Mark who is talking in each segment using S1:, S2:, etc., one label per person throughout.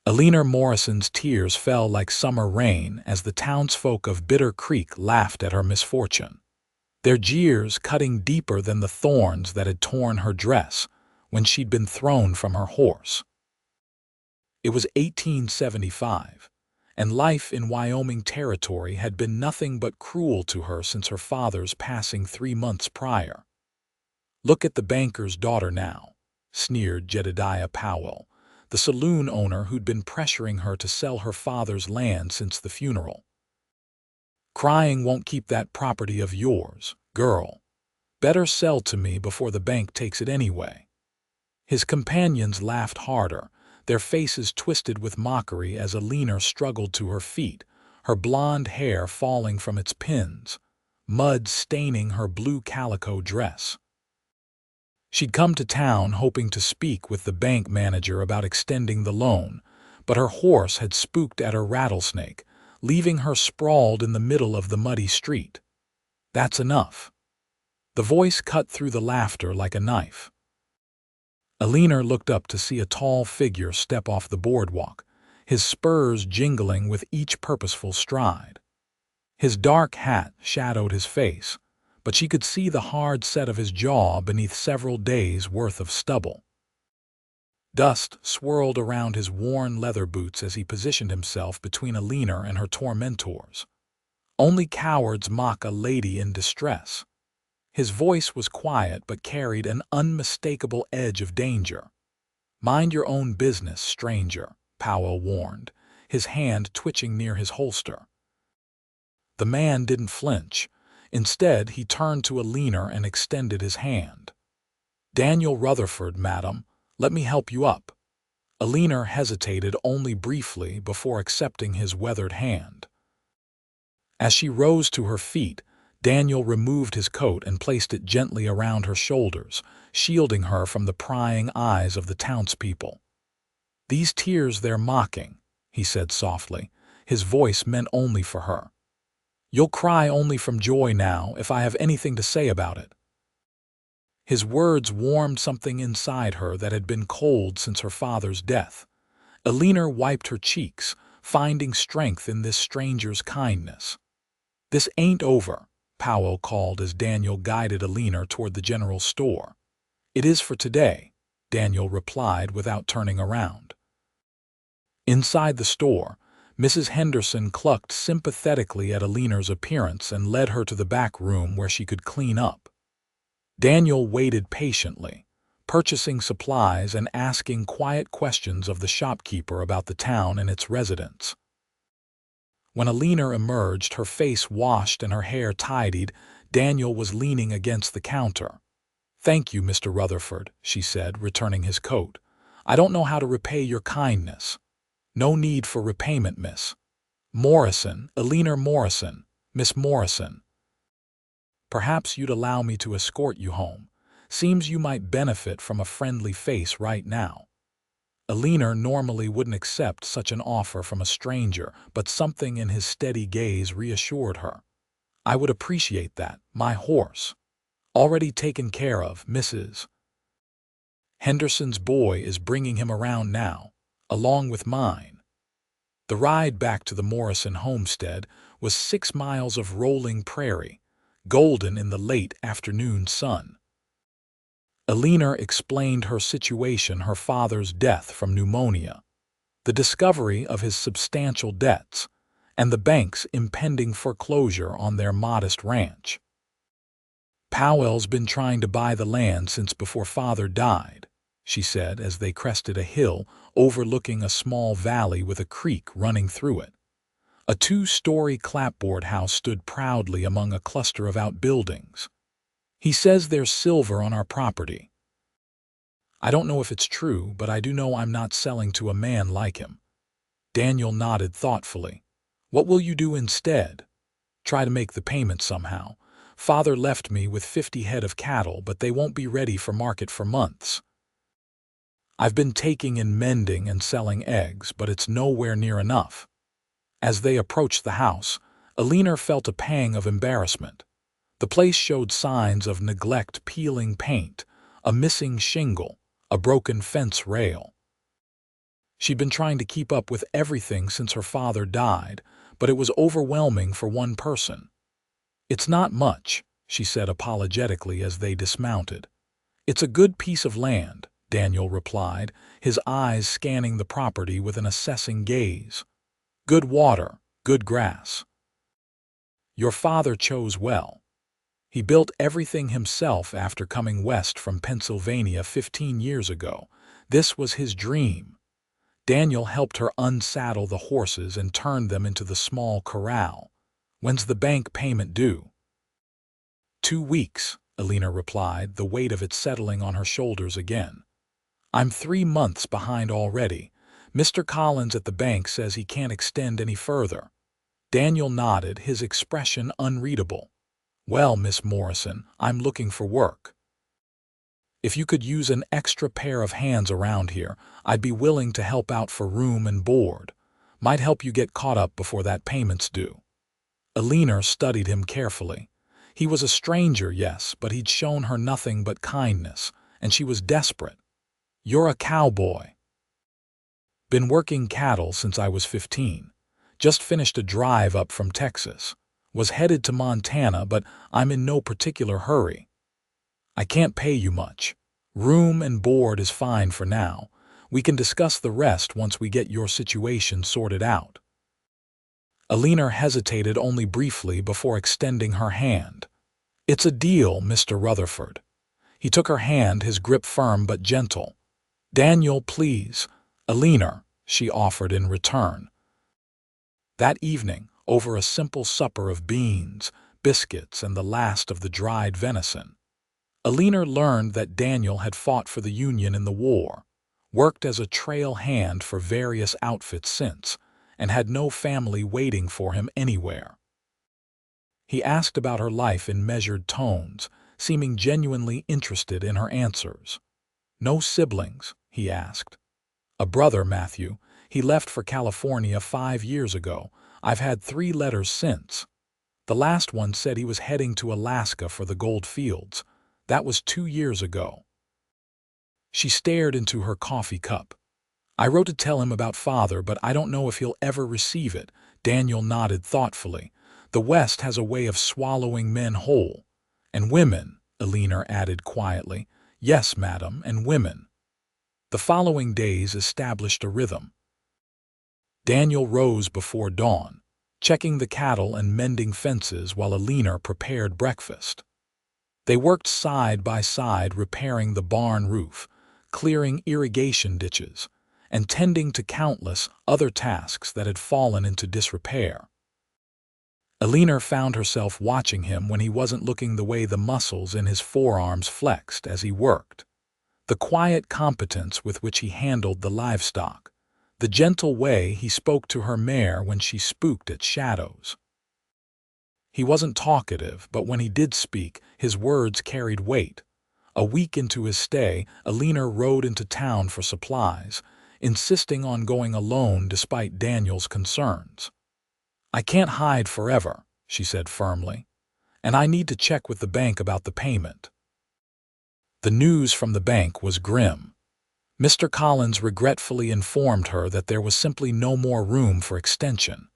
S1: Eleanor Morrison's tears fell like summer rain as the townsfolk of Bitter Creek laughed at her misfortune, their jeers cutting deeper than the thorns that had torn her dress when she'd been thrown from her horse. It was 1875, and life in Wyoming Territory had been nothing but cruel to her since her father's passing 3 months prior. "Look at the banker's daughter now," sneered Jedediah Powell, the saloon owner who'd been pressuring her to sell her father's land since the funeral. "Crying won't keep that property of yours, girl. Better sell to me before the bank takes it anyway." His companions laughed harder, their faces twisted with mockery as Eleanor struggled to her feet, her blonde hair falling from its pins, mud staining her blue calico dress. She'd come to town hoping to speak with the bank manager about extending the loan, but her horse had spooked at her rattlesnake, leaving her sprawled in the middle of the muddy street. "That's enough." The voice cut through the laughter like a knife. Eleanor looked up to see a tall figure step off the boardwalk, his spurs jingling with each purposeful stride. His dark hat shadowed his face, but she could see the hard set of his jaw beneath several days' worth of stubble. Dust swirled around his worn leather boots as he positioned himself between Eleanor and her tormentors. Only cowards mock a lady in distress. His voice was quiet but carried an unmistakable edge of danger. "Mind your own business, stranger," Powell warned, his hand twitching near his holster. The man didn't flinch. Instead, he turned to Eleanor and extended his hand. "Daniel Rutherford, madam. Let me help you up." Eleanor hesitated only briefly before accepting his weathered hand. As she rose to her feet, Daniel removed his coat and placed it gently around her shoulders, shielding her from the prying eyes of the townspeople. "These tears they're mocking," he said softly, his voice meant only for her. "You'll cry only from joy now if I have anything to say about it." His words warmed something inside her that had been cold since her father's death. Eleanor wiped her cheeks, finding strength in this stranger's kindness. "This ain't over," Powell called as Daniel guided Eleanor toward the general store. "It is for today," Daniel replied without turning around. Inside the store, Mrs. Henderson clucked sympathetically at Eleanor's appearance and led her to the back room where she could clean up. Daniel waited patiently, purchasing supplies and asking quiet questions of the shopkeeper about the town and its residents. When Eleanor emerged, her face washed and her hair tidied, Daniel was leaning against the counter. "Thank you, Mr. Rutherford," she said, returning his coat. "I don't know how to repay your kindness." "No need for repayment, miss." "Morrison, Eleanor Morrison, Miss Morrison." "Perhaps you'd allow me to escort you home. Seems you might benefit from a friendly face right now." Eleanor normally wouldn't accept such an offer from a stranger, but something in his steady gaze reassured her. "I would appreciate that. My horse." "Already taken care of, Mrs. Henderson's boy is bringing him around now, along with mine." The ride back to the Morrison homestead was 6 miles of rolling prairie, golden in the late afternoon sun. Eleanor explained her situation: her father's death from pneumonia, the discovery of his substantial debts, and the bank's impending foreclosure on their modest ranch. "Powell's been trying to buy the land since before father died," she said as they crested a hill overlooking a small valley with a creek running through it. A 2-story clapboard house stood proudly among a cluster of outbuildings. "He says there's silver on our property." "I don't know if it's true, but I do know I'm not selling to a man like him." Daniel nodded thoughtfully. "What will you do instead?" "Try to make the payment somehow. Father left me with 50 head of cattle, but they won't be ready for market for months. I've been taking in mending and selling eggs, but it's nowhere near enough." As they approached the house, Eleanor felt a pang of embarrassment. The place showed signs of neglect: peeling paint, a missing shingle, a broken fence rail. She'd been trying to keep up with everything since her father died, but it was overwhelming for one person. "It's not much," she said apologetically as they dismounted. "It's a good piece of land," Daniel replied, his eyes scanning the property with an assessing gaze. "Good water, good grass. Your father chose well. He built everything himself after coming west from Pennsylvania 15 years ago. This was his dream." Daniel helped her unsaddle the horses and turned them into the small corral. "When's the bank payment due?" 2 weeks, Eleanor replied, the weight of it settling on her shoulders again. "I'm 3 months behind already. Mr. Collins at the bank says he can't extend any further." Daniel nodded, his expression unreadable. "Well, Miss Morrison, I'm looking for work. If you could use an extra pair of hands around here, I'd be willing to help out for room and board. Might help you get caught up before that payment's due." Eleanor studied him carefully. He was a stranger, yes, but he'd shown her nothing but kindness, and she was desperate. "You're a cowboy." "Been working cattle since I was 15. Just finished a drive up from Texas. Was headed to Montana, but I'm in no particular hurry. I can't pay you much. Room and board is fine for now. We can discuss the rest once we get your situation sorted out." Eleanor hesitated only briefly before extending her hand. "It's a deal, Mr. Rutherford." He took her hand, his grip firm but gentle. "Daniel, please." "Eleanor," she offered in return. That evening, over a simple supper of beans, biscuits, and the last of the dried venison, Eleanor learned that Daniel had fought for the Union in the war, worked as a trail hand for various outfits since, and had no family waiting for him anywhere. He asked about her life in measured tones, seeming genuinely interested in her answers. "No siblings?" he asked. "A brother, Matthew. He left for California 5 years ago. I've had 3 letters since. The last one said he was heading to Alaska for the gold fields. That was 2 years ago." She stared into her coffee cup. "I wrote to tell him about father, but I don't know if he'll ever receive it." Daniel nodded thoughtfully. "The West has a way of swallowing men whole. And women," Eleanor added quietly. "Yes, madam, and women." The following days established a rhythm. Daniel rose before dawn, checking the cattle and mending fences while Eleanor prepared breakfast. They worked side by side, repairing the barn roof, clearing irrigation ditches, and tending to countless other tasks that had fallen into disrepair. Eleanor found herself watching him when he wasn't looking, the way the muscles in his forearms flexed as he worked, the quiet competence with which he handled the livestock, the gentle way he spoke to her mare when she spooked at shadows. He wasn't talkative, but when he did speak, his words carried weight. A week into his stay, Eleanor rode into town for supplies, insisting on going alone despite Daniel's concerns. "I can't hide forever," she said firmly, "and I need to check with the bank about the payment." The news from the bank was grim. Mr. Collins regretfully informed her that there was simply no more room for extension.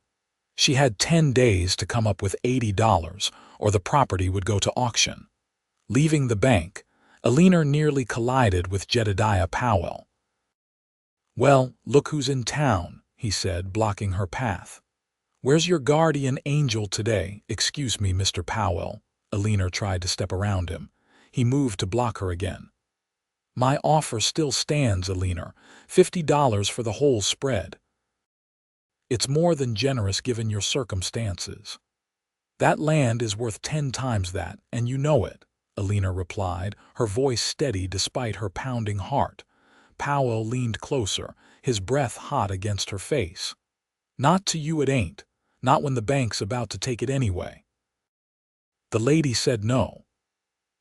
S1: She had 10 days to come up with $80, or the property would go to auction. Leaving the bank, Eleanor nearly collided with Jedediah Powell. "Well, look who's in town," he said, blocking her path. "Where's your guardian angel today?" "Excuse me, Mr. Powell." Eleanor tried to step around him. He moved to block her again. "My offer still stands, Eleanor. $50 for the whole spread. It's more than generous given your circumstances." "That land is worth 10 times that, and you know it," Eleanor replied, her voice steady despite her pounding heart. Powell leaned closer, his breath hot against her face. "Not to you it ain't, not when the bank's about to take it anyway." The lady said no.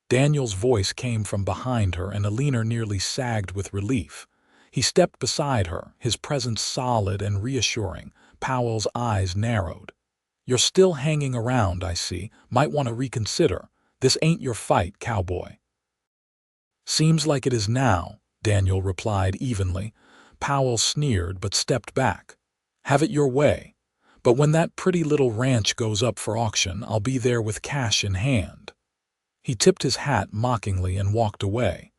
S1: Daniel's voice came from behind her, and Eleanor nearly sagged with relief. He stepped beside her, his presence solid and reassuring. Powell's eyes narrowed. "You're still hanging around, I see. Might want to reconsider. This ain't your fight, Cowboy." "Seems like it is now," Daniel replied evenly. Powell sneered but stepped back. "Have it your way. But when that pretty little ranch goes up for auction, I'll be there with cash in hand." He tipped his hat mockingly and walked away.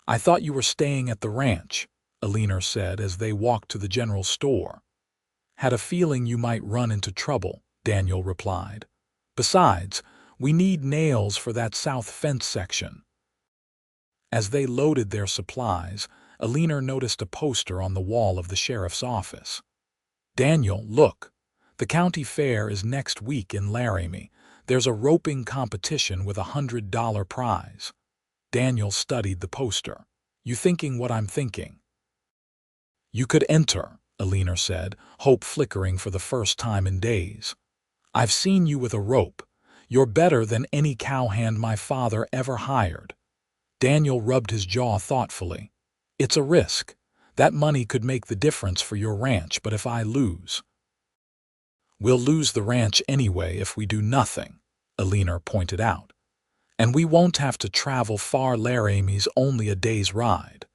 S1: "I thought you were staying at the ranch," Eleanor said as they walked to the general store. "Had a feeling you might run into trouble," Daniel replied. "Besides, we need nails for that south fence section." As they loaded their supplies, Eleanor noticed a poster on the wall of the sheriff's office. "Daniel, look. The county fair is next week in Laramie. There's a roping competition with $100 prize." Daniel studied the poster. "You thinking what I'm thinking?" "You could enter," Eleanor said, hope flickering for the first time in days. "I've seen you with a rope. You're better than any cowhand my father ever hired." Daniel rubbed his jaw thoughtfully. "It's a risk. That money could make the difference for your ranch, but if I lose—" "We'll lose the ranch anyway if we do nothing," Eleanor pointed out. "And we won't have to travel far. Laramie's only a day's ride."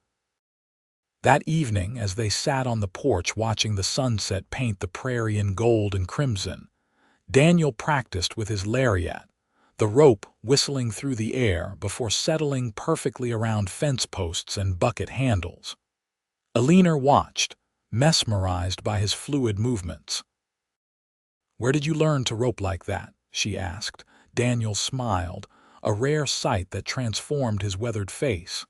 S1: That evening, as they sat on the porch watching the sunset paint the prairie in gold and crimson, Daniel practiced with his lariat, the rope whistling through the air before settling perfectly around fence posts and bucket handles. Eleanor watched, mesmerized by his fluid movements. "Where did you learn to rope like that?" she asked. Daniel smiled, a rare sight that transformed his weathered face.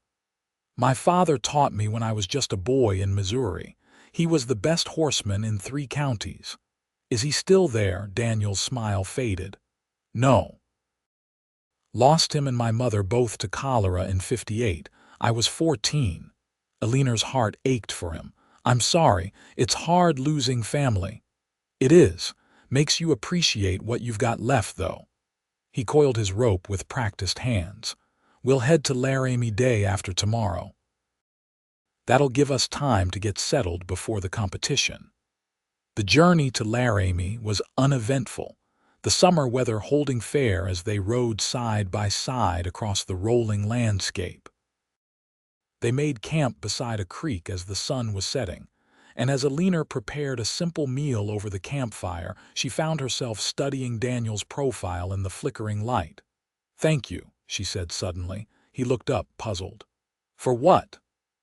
S1: "My father taught me when I was just a boy in Missouri. He was the best horseman in 3 counties. "Is he still there?" Daniel's smile faded. "No. Lost him and my mother both to cholera in '58. I was 14. Eleanor's heart ached for him. "I'm sorry. It's hard losing family." "It is. Makes you appreciate what you've got left, though." He coiled his rope with practiced hands. "We'll head to Laramie day after tomorrow. That'll give us time to get settled before the competition." The journey to Laramie was uneventful, the summer weather holding fair as they rode side by side across the rolling landscape. They made camp beside a creek as the sun was setting, and as Eleanor prepared a simple meal over the campfire, she found herself studying Daniel's profile in the flickering light. "Thank you," she said suddenly. He looked up, puzzled. "For what?"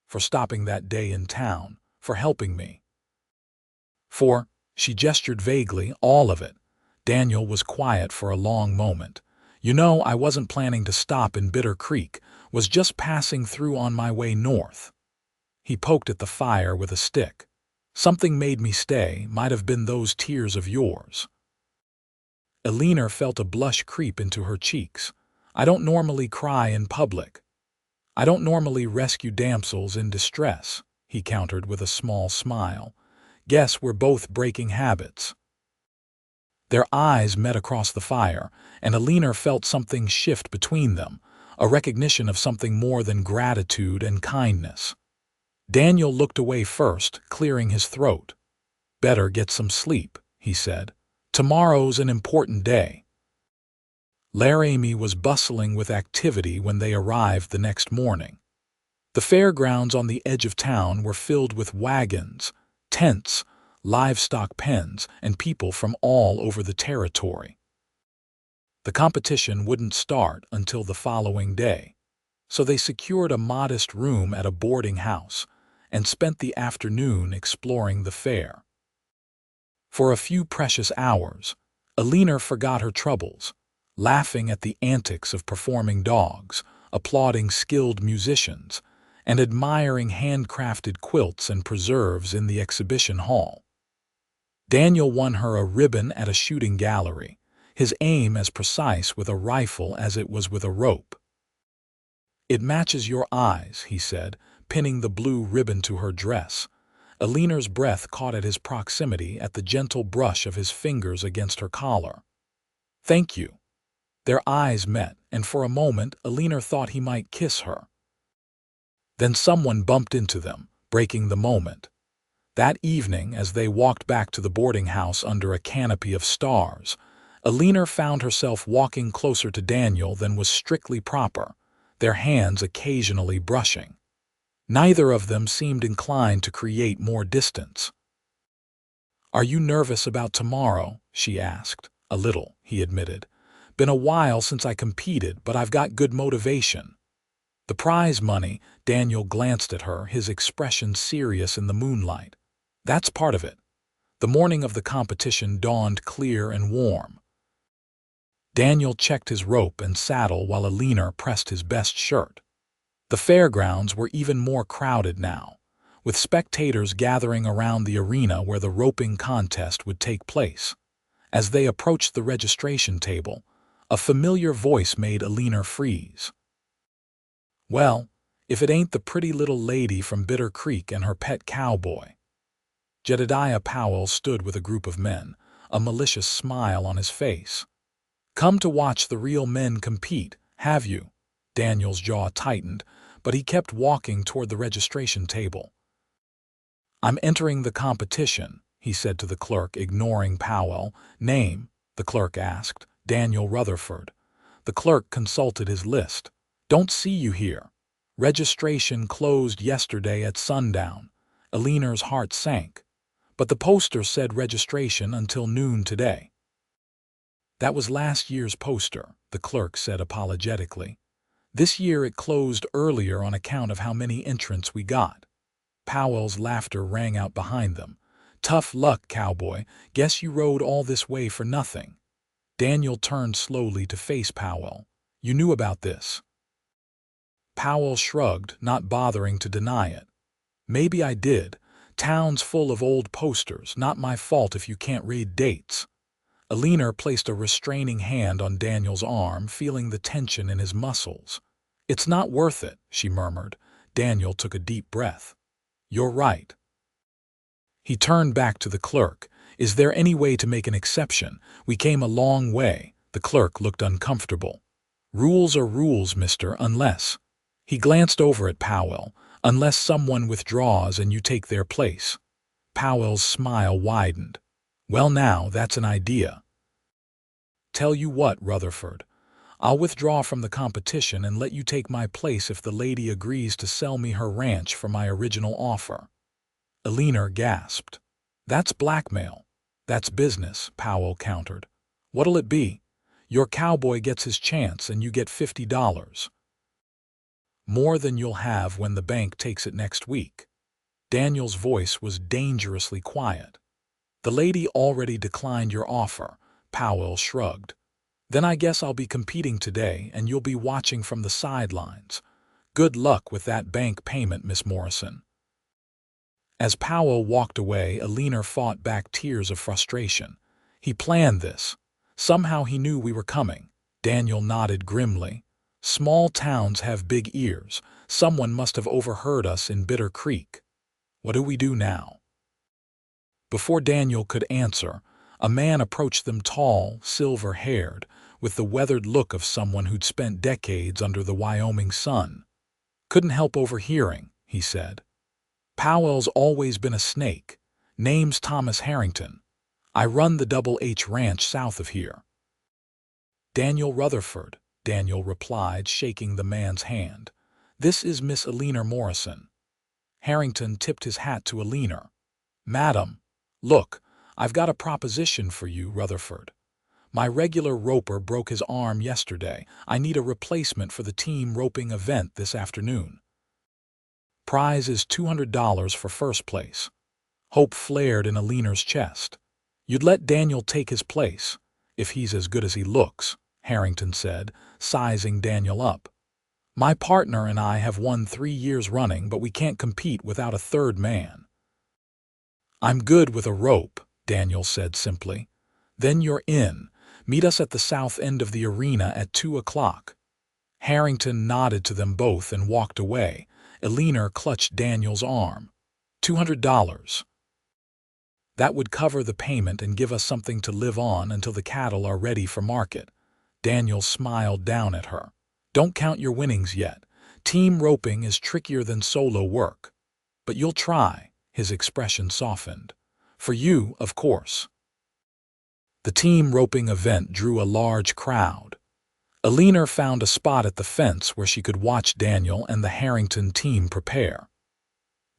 S1: "For stopping that day in town, for helping me." "For," she gestured vaguely, "all of it." Daniel was quiet for a long moment. "You know, I wasn't planning to stop in Bitter Creek, was just passing through on my way north." He poked at the fire with a stick. "Something made me stay, might have been those tears of yours." Eleanor felt a blush creep into her cheeks. "I don't normally cry in public." "I don't normally rescue damsels in distress," he countered with a small smile. "Guess we're both breaking habits." Their eyes met across the fire, and Eleanor felt something shift between them, a recognition of something more than gratitude and kindness. Daniel looked away first, clearing his throat. "Better get some sleep," he said. "Tomorrow's an important day." Laramie was bustling with activity when they arrived the next morning. The fairgrounds on the edge of town were filled with wagons, tents, livestock pens, and people from all over the territory. The competition wouldn't start until the following day, so they secured a modest room at a boarding house and spent the afternoon exploring the fair. For a few precious hours, Eleanor forgot her troubles, laughing at the antics of performing dogs, applauding skilled musicians, and admiring handcrafted quilts and preserves in the exhibition hall. Daniel won her a ribbon at a shooting gallery, his aim as precise with a rifle as it was with a rope. "It matches your eyes," he said, pinning the blue ribbon to her dress. Eleanor's breath caught at his proximity at the gentle brush of his fingers against her collar. "Thank you." Their eyes met, and for a moment Eleanor thought he might kiss her. Then someone bumped into them, breaking the moment. That evening, as they walked back to the boarding house under a canopy of stars, Eleanor found herself walking closer to Daniel than was strictly proper, their hands occasionally brushing. Neither of them seemed inclined to create more distance. "Are you nervous about tomorrow?" she asked. "A little," he admitted. "Been a while since I competed, but I've got good motivation." "The prize money," Daniel glanced at her, his expression serious in the moonlight. "That's part of it." The morning of the competition dawned clear and warm. Daniel checked his rope and saddle while Eleanor pressed his best shirt. The fairgrounds were even more crowded now, with spectators gathering around the arena where the roping contest would take place. As they approached the registration table, a familiar voice made Eleanor freeze. "Well, if it ain't the pretty little lady from Bitter Creek and her pet cowboy." Jedediah Powell stood with a group of men, a malicious smile on his face. "Come to watch the real men compete, have you?" Daniel's jaw tightened, but he kept walking toward the registration table. "I'm entering the competition," he said to the clerk, ignoring Powell. "Name?" the clerk asked. "Daniel Rutherford." The clerk consulted his list. "Don't see you here. Registration closed yesterday at sundown." Eleanor's heart sank. "But the poster said registration until noon today." "That was last year's poster," the clerk said apologetically. "This year it closed earlier on account of how many entrants we got." Powell's laughter rang out behind them. "Tough luck, Cowboy. Guess you rode all this way for nothing." Daniel turned slowly to face Powell. "You knew about this?" Powell shrugged, not bothering to deny it. "Maybe I did. Town's full of old posters. Not my fault if you can't read dates." Eleanor placed a restraining hand on Daniel's arm, feeling the tension in his muscles. "It's not worth it," she murmured. Daniel took a deep breath. "You're right." He turned back to the clerk. "Is there any way to make an exception? We came a long way." The clerk looked uncomfortable. "Rules are rules, mister, unless—" He glanced over at Powell. "Unless someone withdraws and you take their place." Powell's smile widened. "Well now, that's an idea." "Tell you what, Rutherford. I'll withdraw from the competition and let you take my place if the lady agrees to sell me her ranch for my original offer." Eleanor gasped. "That's blackmail." "That's business," Powell countered. "What'll it be?" "Your cowboy gets his chance and you get $50. More than you'll have when the bank takes it next week." Daniel's voice was dangerously quiet. "The lady already declined your offer," Powell shrugged. "Then I guess I'll be competing today and you'll be watching from the sidelines. Good luck with that bank payment, Miss Morrison." As Powell walked away, Eleanor fought back tears of frustration. "He planned this. Somehow he knew we were coming." Daniel nodded grimly. "Small towns have big ears. Someone must have overheard us in Bitter Creek. What do we do now?" Before Daniel could answer, a man approached them, tall, silver-haired, with the weathered look of someone who'd spent decades under the Wyoming sun. "Couldn't help overhearing," he said. "Powell's always been a snake. Name's Thomas Harrington. I run the Double H Ranch south of here." "Daniel Rutherford," Daniel replied, shaking the man's hand. "This is Miss Eleanor Morrison." Harrington tipped his hat to Eleanor. "Madam, look, I've got a proposition for you, Rutherford. My regular roper broke his arm yesterday. I need a replacement for the team roping event this afternoon. Prize is $200 for first place." Hope flared in Eleanor's chest. "You'd let Daniel take his place, if he's as good as he looks," Harrington said, sizing Daniel up. "My partner and I have won 3 years running, but we can't compete without a third man." "I'm good with a rope," Daniel said simply. "Then you're in. Meet us at the south end of the arena at 2 o'clock. Harrington nodded to them both and walked away. Eleanor clutched Daniel's arm. $200. That would cover the payment and give us something to live on until the cattle are ready for market. Daniel smiled down at her. "Don't count your winnings yet. Team roping is trickier than solo work. But you'll try." His expression softened. "For you, of course." The team roping event drew a large crowd. Eleanor found a spot at the fence where she could watch Daniel and the Harrington team prepare.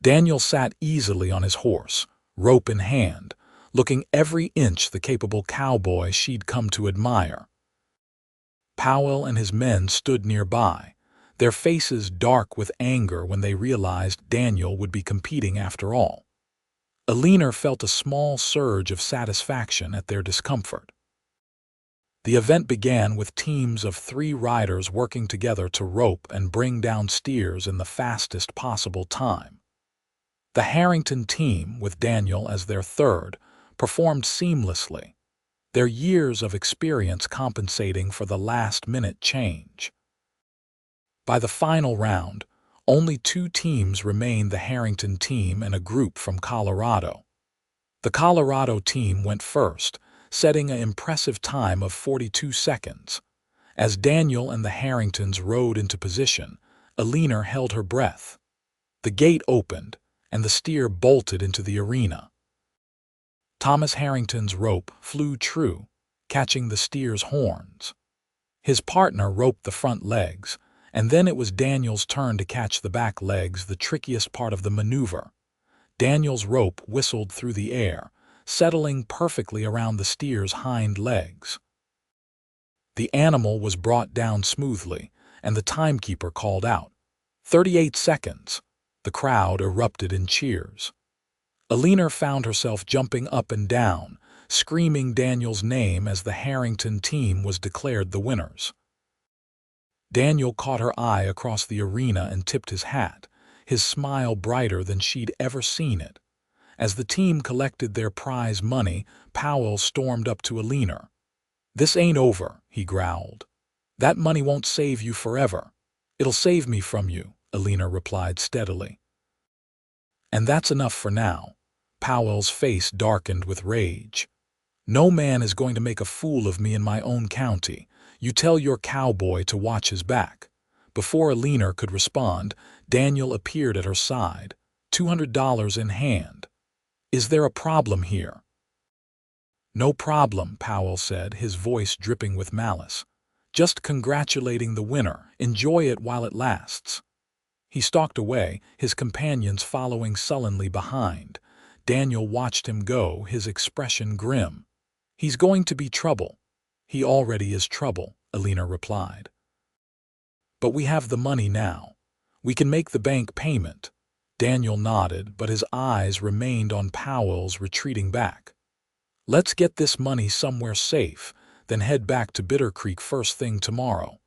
S1: Daniel sat easily on his horse, rope in hand, looking every inch the capable cowboy she'd come to admire. Powell and his men stood nearby, their faces dark with anger when they realized Daniel would be competing after all. Eleanor felt a small surge of satisfaction at their discomfort. The event began with teams of 3 riders working together to rope and bring down steers in the fastest possible time. The Harrington team, with Daniel as their third, performed seamlessly, their years of experience compensating for the last-minute change. By the final round, only 2 teams remained: the Harrington team and a group from Colorado. The Colorado team went first, setting an impressive time of 42 seconds. As Daniel and the Harringtons rode into position, Eleanor held her breath. The gate opened, and the steer bolted into the arena. Thomas Harrington's rope flew true, catching the steer's horns. His partner roped the front legs, and then it was Daniel's turn to catch the back legs, the trickiest part of the maneuver. Daniel's rope whistled through the air, settling perfectly around the steer's hind legs. The animal was brought down smoothly, and the timekeeper called out, 38 seconds. The crowd erupted in cheers. Eleanor found herself jumping up and down, screaming Daniel's name as the Harrington team was declared the winners. Daniel caught her eye across the arena and tipped his hat, his smile brighter than she'd ever seen it. As the team collected their prize money, Powell stormed up to Eleanor. "This ain't over," he growled. "That money won't save you forever. It'll save me from you," Eleanor replied steadily. "And that's enough for now." Powell's face darkened with rage. "No man is going to make a fool of me in my own county. You tell your cowboy to watch his back." Before Eleanor could respond, Daniel appeared at her side, $200 in hand. "Is there a problem here?" "No problem," Powell said, his voice dripping with malice. "Just congratulating the winner. Enjoy it while it lasts." He stalked away, his companions following sullenly behind. Daniel watched him go, his expression grim. "He's going to be trouble." "He already is trouble," Eleanor replied. "But we have the money now. We can make the bank payment." Daniel nodded, but his eyes remained on Powell's retreating back. "Let's get this money somewhere safe, then head back to Bitter Creek first thing tomorrow."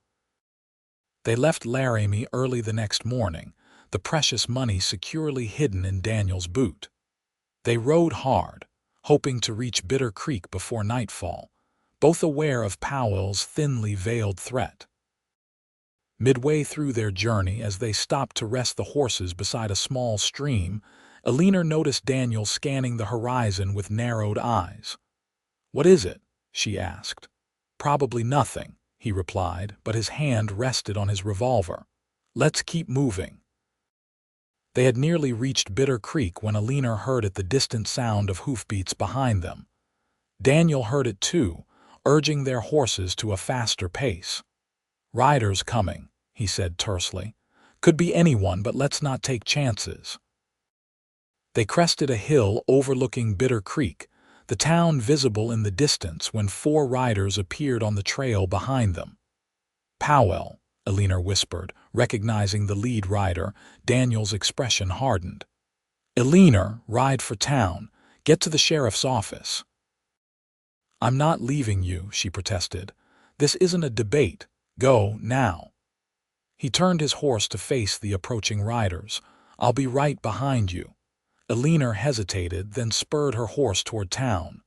S1: They left Laramie early the next morning, the precious money securely hidden in Daniel's boot. They rode hard, hoping to reach Bitter Creek before nightfall, both aware of Powell's thinly veiled threat. Midway through their journey, as they stopped to rest the horses beside a small stream, Eleanor noticed Daniel scanning the horizon with narrowed eyes. "What is it?" she asked. "Probably nothing," he replied, but his hand rested on his revolver. "Let's keep moving." They had nearly reached Bitter Creek when Eleanor heard the distant sound of hoofbeats behind them. Daniel heard it too, urging their horses to a faster pace. "Riders coming," he said tersely. "Could be anyone, but let's not take chances." They crested a hill overlooking Bitter Creek, the town visible in the distance when 4 riders appeared on the trail behind them. "Powell," Eleanor whispered, recognizing the lead rider. Daniel's expression hardened. "Eleanor, ride for town. Get to the sheriff's office." "I'm not leaving you," she protested. "This isn't a debate. Go, now." He turned his horse to face the approaching riders. "I'll be right behind you." Eleanor hesitated, then spurred her horse toward town.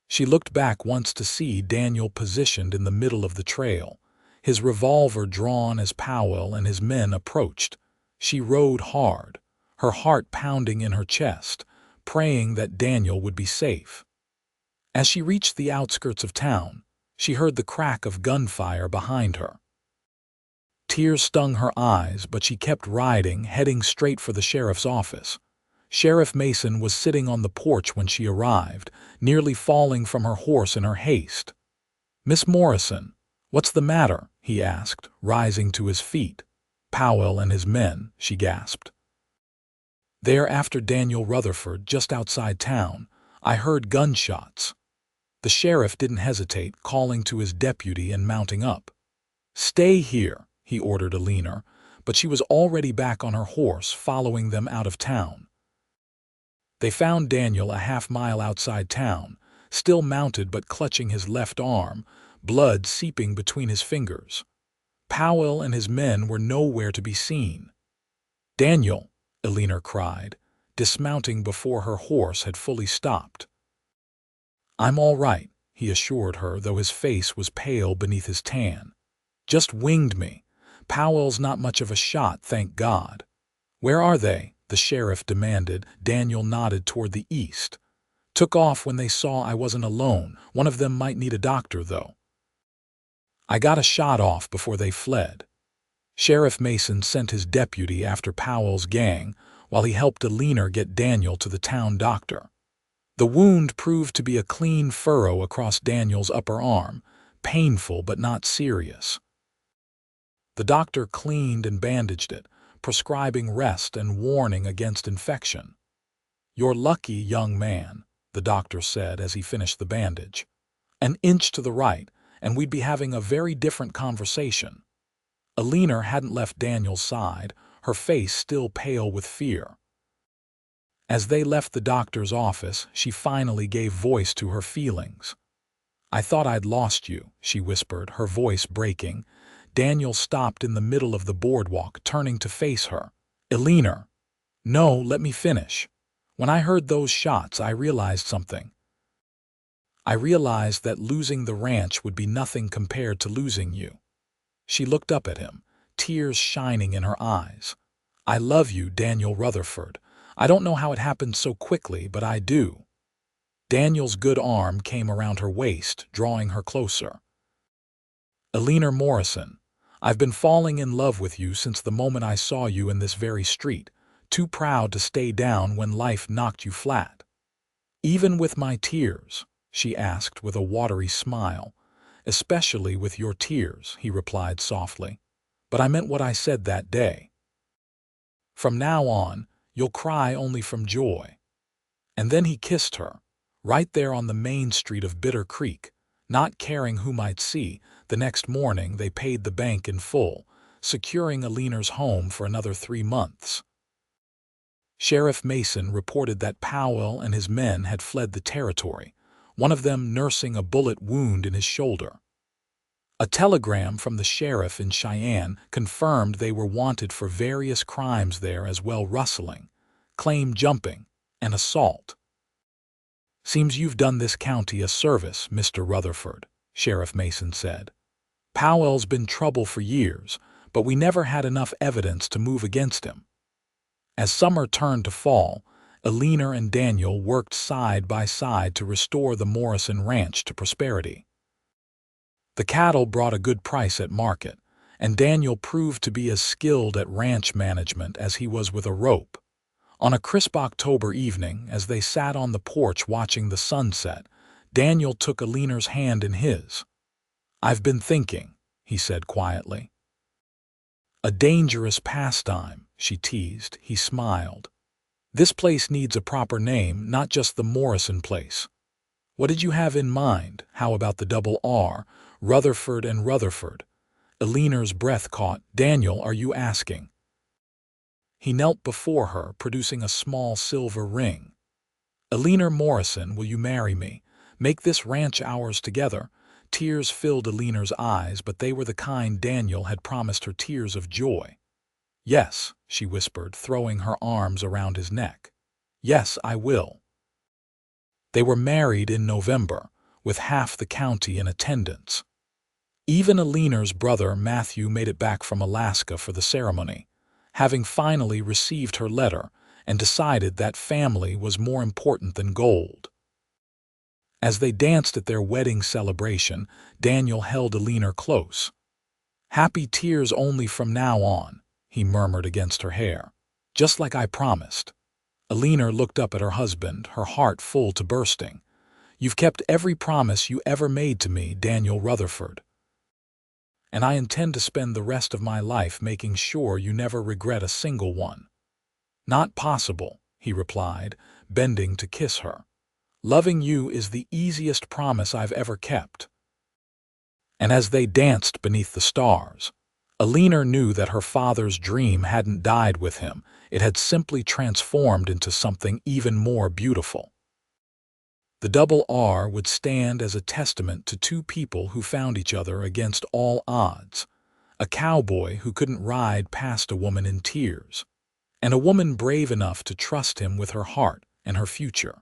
S1: She looked back once to see Daniel positioned in the middle of the trail, his revolver drawn as Powell and his men approached. She rode hard, her heart pounding in her chest, praying that Daniel would be safe. As she reached the outskirts of town, she heard the crack of gunfire behind her. Tears stung her eyes, but she kept riding, heading straight for the sheriff's office. Sheriff Mason was sitting on the porch when she arrived, nearly falling from her horse in her haste. "Miss Morrison, what's the matter?" he asked, rising to his feet. "Powell and his men," she gasped. There after Daniel Rutherford, just outside town, I heard gunshots. The sheriff didn't hesitate, calling to his deputy and mounting up. "Stay here," he ordered Eleanor, but she was already back on her horse, following them out of town. They found Daniel a half-mile outside town, still mounted but clutching his left arm, blood seeping between his fingers. Powell and his men were nowhere to be seen. "Daniel!" Eleanor cried, dismounting before her horse had fully stopped. "I'm all right," he assured her, though his face was pale beneath his tan. "Just winged me. Powell's not much of a shot, thank God." "Where are they?" the sheriff demanded. Daniel nodded toward the east. "Took off when they saw I wasn't alone. One of them might need a doctor, though. I got a shot off before they fled." Sheriff Mason sent his deputy after Powell's gang, while he helped Eleanor get Daniel to the town doctor. The wound proved to be a clean furrow across Daniel's upper arm, painful but not serious. The doctor cleaned and bandaged it, prescribing rest and warning against infection. "You're lucky, young man," the doctor said as he finished the bandage. "An inch to the right, and we'd be having a very different conversation." Eleanor hadn't left Daniel's side, her face still pale with fear. As they left the doctor's office, she finally gave voice to her feelings. "I thought I'd lost you," she whispered, her voice breaking. Daniel stopped in the middle of the boardwalk, turning to face her. "Eleanor." "No, let me finish. When I heard those shots, I realized something. I realized that losing the ranch would be nothing compared to losing you." She looked up at him, tears shining in her eyes. "I love you, Daniel Rutherford. I don't know how it happened so quickly, but I do." Daniel's good arm came around her waist, drawing her closer. "Eleanor Morrison, I've been falling in love with you since the moment I saw you in this very street, too proud to stay down when life knocked you flat." "Even with my tears?" she asked with a watery smile. "Especially with your tears," he replied softly. "But I meant what I said that day. From now on, you'll cry only from joy." And then he kissed her, right there on the main street of Bitter Creek, not caring who might see. The next morning they paid the bank in full, securing Eleanor's home for another 3 months. Sheriff Mason reported that Powell and his men had fled the territory, one of them nursing a bullet wound in his shoulder. A telegram from the sheriff in Cheyenne confirmed they were wanted for various crimes there as well: rustling, claim jumping, and assault. "Seems you've done this county a service, Mr. Rutherford," Sheriff Mason said. "Powell's been trouble for years, but we never had enough evidence to move against him." As summer turned to fall, Eleanor and Daniel worked side by side to restore the Morrison ranch to prosperity. The cattle brought a good price at market, and Daniel proved to be as skilled at ranch management as he was with a rope. On a crisp October evening, as they sat on the porch watching the sunset, Daniel took Eleanor's hand in his. "I've been thinking," he said quietly. "A dangerous pastime," she teased. He smiled. "This place needs a proper name, not just the Morrison place." "What did you have in mind? How about the double R, Rutherford and Rutherford?" Eleanor's breath caught. "Daniel, are you asking?" He knelt before her, producing a small silver ring. "Eleanor Morrison, will you marry me? Make this ranch ours together?" Tears filled Eleanor's eyes, but they were the kind Daniel had promised her, tears of joy. "Yes," she whispered, throwing her arms around his neck. "Yes, I will." They were married in November, with half the county in attendance. Even Eleanor's brother Matthew made it back from Alaska for the ceremony, having finally received her letter and decided that family was more important than gold. As they danced at their wedding celebration, Daniel held Eleanor close. "Happy tears only from now on," he murmured against her hair. "Just like I promised." Eleanor looked up at her husband, her heart full to bursting. "You've kept every promise you ever made to me, Daniel Rutherford. And I intend to spend the rest of my life making sure you never regret a single one." "Not possible," he replied, bending to kiss her. "Loving you is the easiest promise I've ever kept." And as they danced beneath the stars, Eleanor knew that her father's dream hadn't died with him. It had simply transformed into something even more beautiful. The double R would stand as a testament to two people who found each other against all odds: a cowboy who couldn't ride past a woman in tears, and a woman brave enough to trust him with her heart and her future.